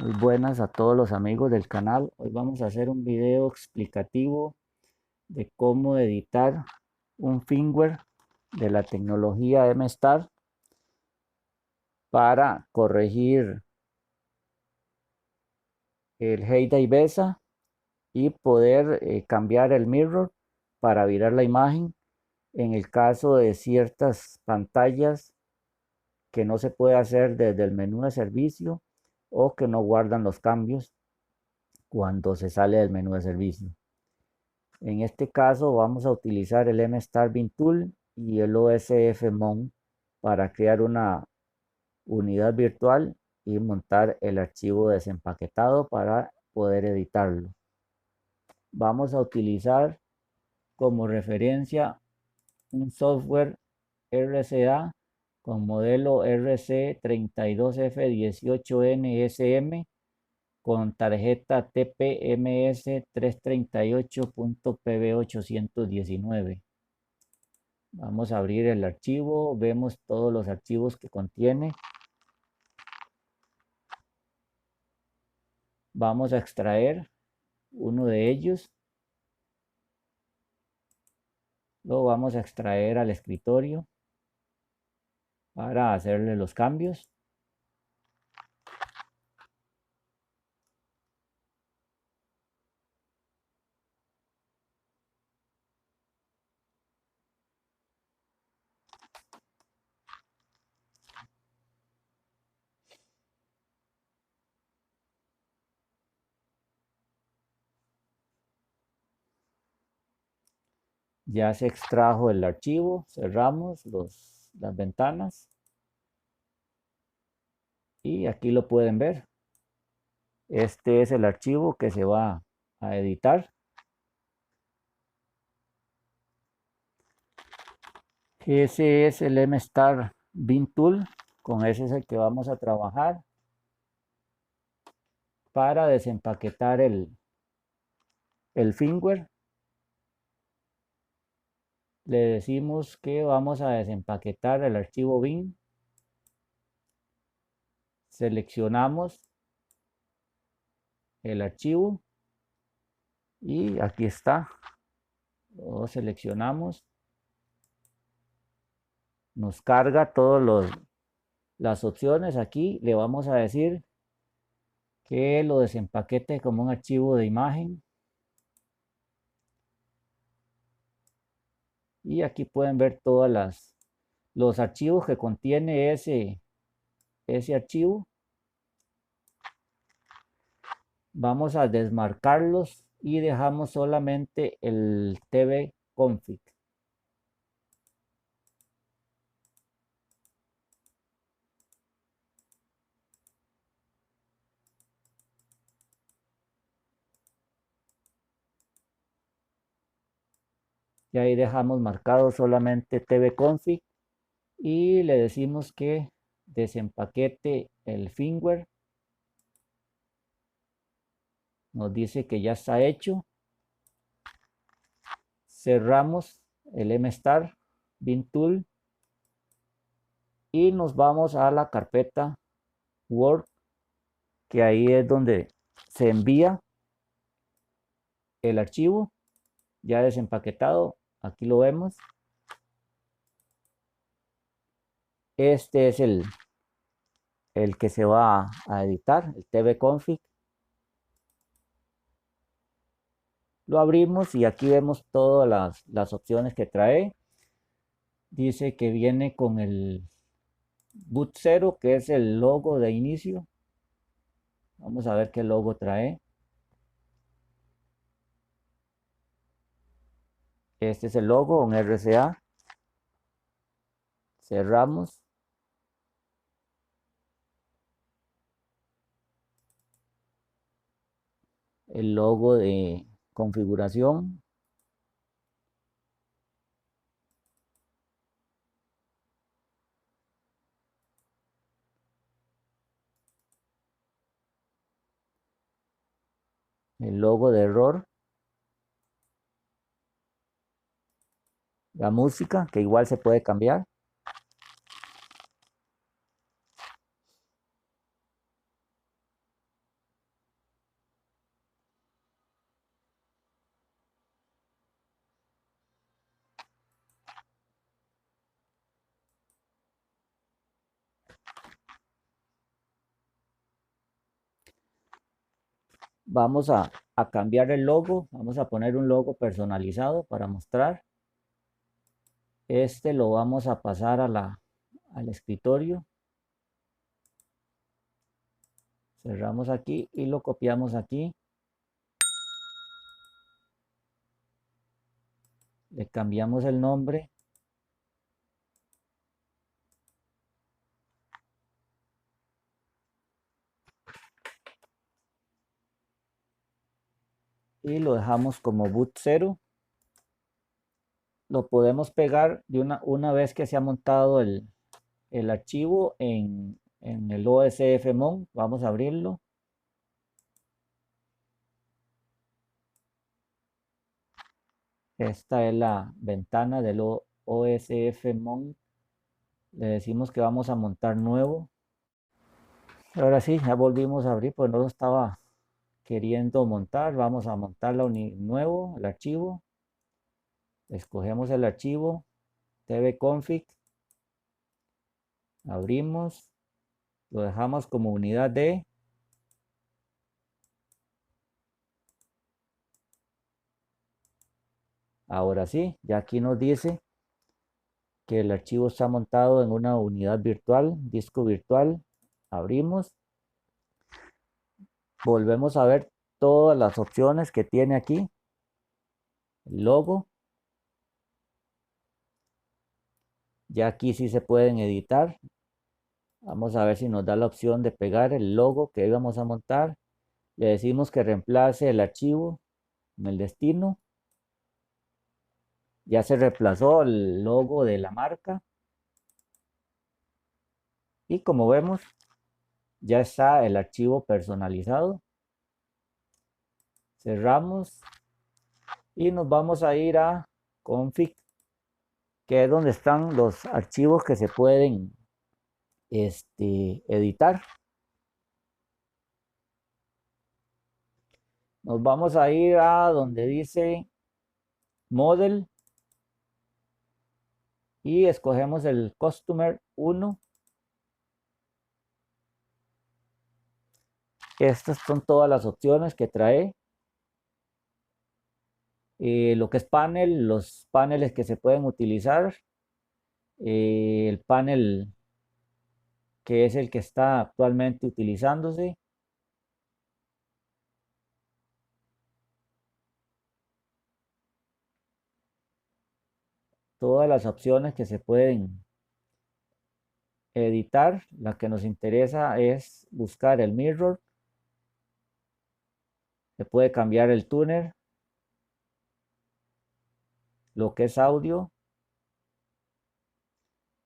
Muy buenas a todos los amigos del canal. Hoy vamos a hacer un video explicativo de cómo editar un firmware de la tecnología MStar para corregir el Heyday Besa y poder cambiar el mirror para virar la imagen en el caso de ciertas pantallas que no se puede hacer desde el menú de servicio o que no guardan los cambios cuando se sale del menú de servicio. En este caso vamos a utilizar el MStar Bin Tool y el OSF Mount para crear una unidad virtual y montar el archivo desempaquetado para poder editarlo. Vamos a utilizar como referencia un software RCA con modelo RC32F18NSM con tarjeta TPMS 338.PB819. Vamos a abrir el archivo, vemos todos los archivos que contiene. Vamos a extraer uno de ellos. Lo vamos a extraer al escritorio para hacerle los cambios. Ya se extrajo el archivo, cerramos las ventanas y aquí lo pueden ver. Este es el archivo que se va a editar. Ese es el MStar Bin Tool, con ese es el que vamos a trabajar para desempaquetar el firmware. Le decimos que vamos a desempaquetar el archivo bin. Seleccionamos el archivo y aquí está. Lo seleccionamos. Nos carga todas las opciones. Aquí le vamos a decir que lo desempaquete como un archivo de imagen. Y aquí pueden ver todos los archivos que contiene ese archivo. Vamos a desmarcarlos y dejamos solamente el tv config. Y ahí dejamos marcado solamente tv config y le decimos que desempaquete el firmware. Nos dice que ya está hecho. Cerramos el MStar Bin Tool y nos vamos a la carpeta Word, que ahí es donde se envía el archivo ya desempaquetado. Aquí lo vemos. Este es el que se va a editar, el tv config. Lo abrimos y aquí vemos todas las opciones que trae. Dice que viene con el boot 0, que es el logo de inicio. Vamos a ver qué logo trae. Este es el logo, un RCA. Cerramos. El logo de configuración. El logo de error. La música, que igual se puede cambiar. vamos a cambiar el logo. Vamos a poner un logo personalizado para mostrar. Este lo vamos a pasar al escritorio. Cerramos aquí y lo copiamos aquí. Le cambiamos el nombre. Y lo dejamos como boot 0. Lo podemos pegar de una vez que se ha montado el archivo en el OSFMon. Vamos a abrirlo. Esta es la ventana del OSFMon. Le decimos que vamos a montar nuevo. Ahora sí, ya volvimos a abrir, pues no lo estaba queriendo montar. Vamos a montarlo nuevo, el archivo. Escogemos el archivo tvconfig. Abrimos. Lo dejamos como unidad de. Ahora sí, ya aquí nos dice que el archivo está montado en una unidad virtual, disco virtual. Abrimos. Volvemos a ver todas las opciones que tiene aquí. El logo. Ya aquí sí se pueden editar. Vamos a ver si nos da la opción de pegar el logo que íbamos a montar. Le decimos que reemplace el archivo en el destino. Ya se reemplazó el logo de la marca. Y como vemos, ya está el archivo personalizado. Cerramos y nos vamos a ir a config, que es donde están los archivos que se pueden editar. Nos vamos a ir a donde dice model y escogemos el customer 1. Estas son todas las opciones que trae. Lo que es panel, los paneles que se pueden utilizar. El panel que es el que está actualmente utilizándose. Todas las opciones que se pueden editar. La que nos interesa es buscar el mirror. Se puede cambiar el tuner, lo que es audio,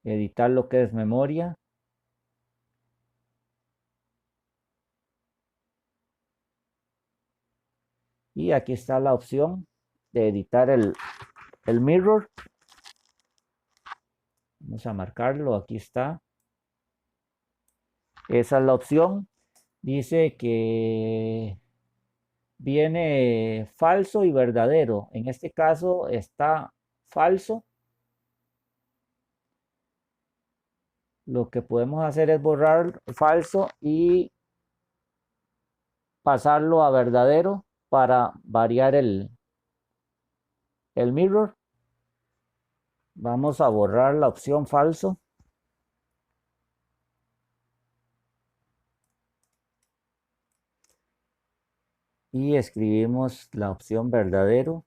editar lo que es memoria. Y aquí está la opción de editar el mirror. Vamos a marcarlo, aquí está. Esa es la opción. Dice que viene falso y verdadero. En este caso está falso. Lo que podemos hacer es borrar falso y pasarlo a verdadero para variar el mirror. Vamos a borrar la opción falso. Y escribimos la opción verdadero.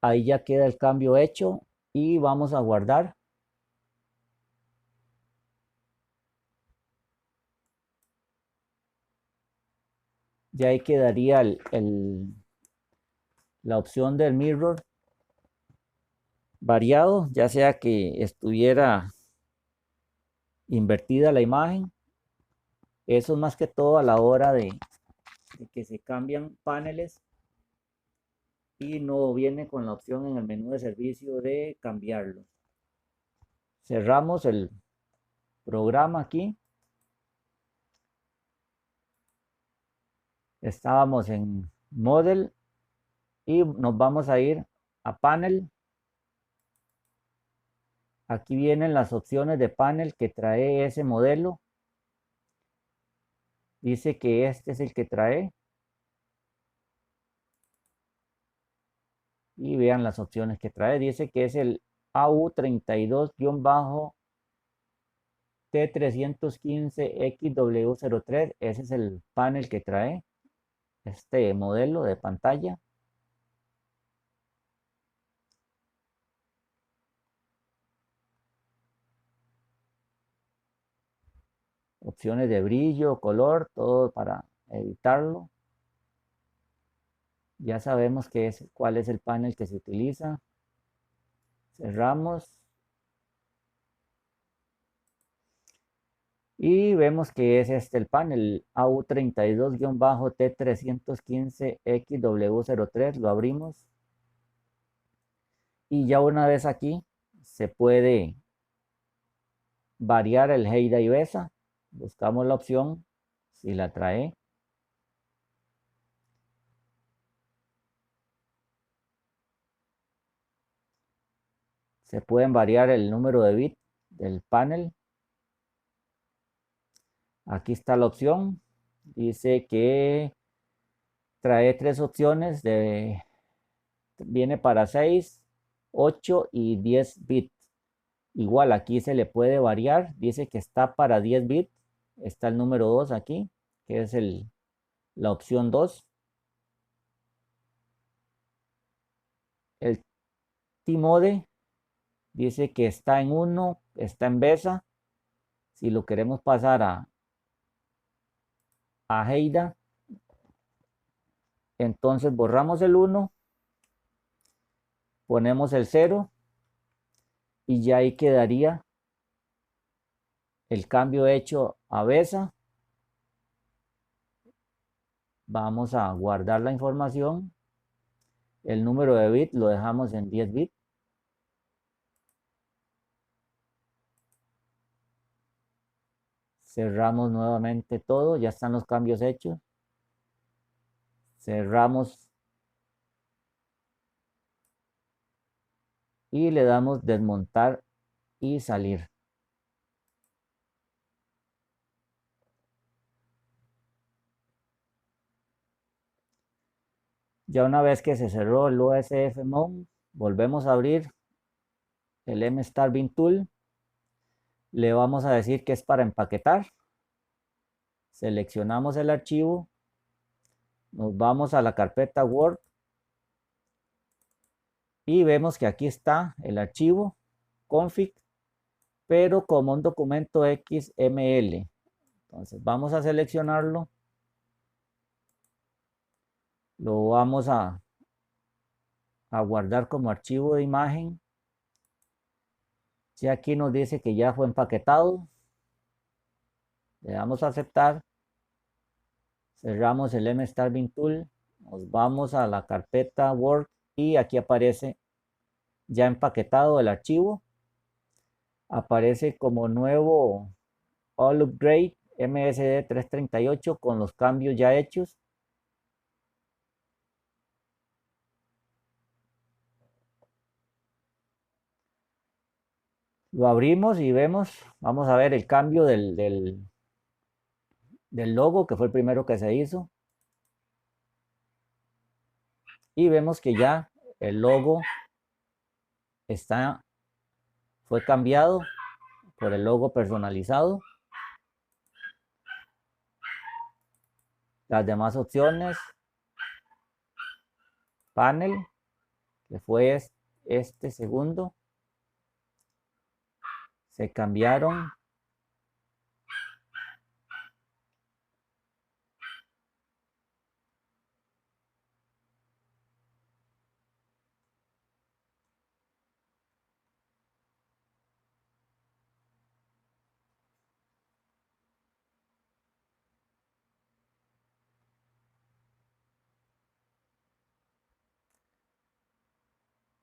Ahí ya queda el cambio hecho y vamos a guardar. Ya ahí quedaría la opción del mirror variado, ya sea que estuviera invertida la imagen. Eso es más que todo a la hora de que se cambian paneles y no viene con la opción en el menú de servicio de cambiarlo. Cerramos el programa aquí. Estábamos en model y nos vamos a ir a panel. Aquí vienen las opciones de panel que trae ese modelo. Dice que este es el que trae. Y vean las opciones que trae. Dice que es el AU32-T315XW03. Ese es el panel que trae este modelo de pantalla. Opciones de brillo, color, todo para editarlo. Ya sabemos cuál es el panel que se utiliza. Cerramos. Y vemos que es este el panel AU32-T315XW03. Lo abrimos. Y ya una vez aquí se puede variar el Heida y Besa. Buscamos la opción si la trae. Se pueden variar el número de bits del panel. Aquí está la opción. Dice que trae tres opciones. Viene para 6, 8 y 10 bits. Igual aquí se le puede variar. Dice que está para 10 bits. Está el número 2 aquí, que es la opción 2. El T-Mode dice que está en 1, está en Besa. Si lo queremos pasar a Heida, entonces borramos el 1, ponemos el 0 y ya ahí quedaría el cambio hecho a Besa. Vamos a guardar la información. El número de bits lo dejamos en 10 bits. Cerramos nuevamente todo, ya están los cambios hechos. Cerramos y le damos desmontar y salir. Ya una vez que se cerró el OSF Mount, volvemos a abrir el MStar Bin Tool. Le vamos a decir que es para empaquetar. Seleccionamos el archivo. Nos vamos a la carpeta Word. Y vemos que aquí está el archivo config, pero como un documento XML. Entonces vamos a seleccionarlo. Lo vamos a guardar como archivo de imagen. Si aquí nos dice que ya fue empaquetado, le damos a aceptar. Cerramos el MStar Bin Tool. Nos vamos a la carpeta Word y aquí aparece ya empaquetado el archivo. Aparece como nuevo All Upgrade MSD 338 con los cambios ya hechos. Lo abrimos y vemos, vamos a ver el cambio del logo, que fue el primero que se hizo. Y vemos que ya el logo fue cambiado por el logo personalizado. Las demás opciones, panel, que fue este segundo, se cambiaron.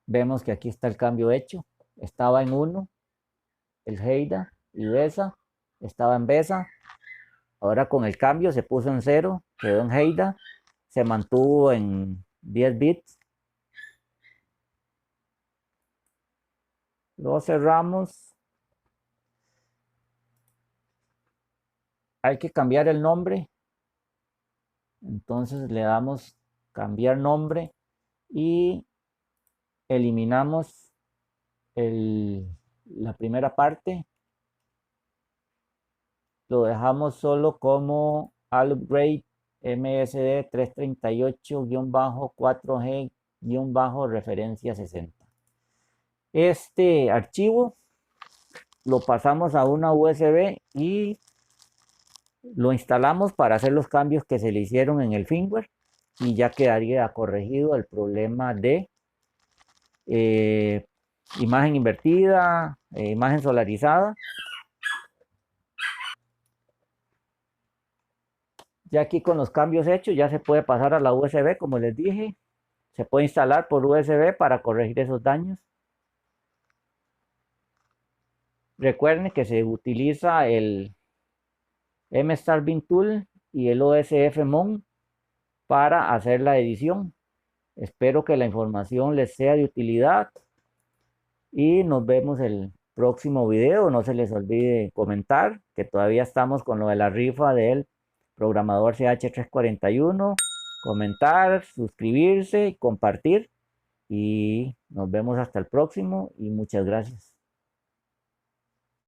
Vemos que aquí está el cambio hecho. Estaba en 1, el Heida y Besa. Estaba en Besa. Ahora con el cambio se puso en 0, quedó en Heida. Se mantuvo en 10 bits. Lo cerramos. Hay que cambiar el nombre. Entonces le damos cambiar nombre y eliminamos la primera parte. Lo dejamos solo como upgrade MSD 338-4G-referencia 60. Este archivo lo pasamos a una USB y lo instalamos para hacer los cambios que se le hicieron en el firmware y ya quedaría corregido el problema de imagen invertida, imagen solarizada. Ya aquí con los cambios hechos ya se puede pasar a la USB, como les dije. Se puede instalar por USB para corregir esos daños. Recuerden que se utiliza el MStarBin Tool y el OSF-Mon para hacer la edición. Espero que la información les sea de utilidad y nos vemos el próximo video. No se les olvide comentar que todavía estamos con lo de la rifa del programador CH341. Comentar, suscribirse y compartir. Y nos vemos hasta el próximo y muchas gracias.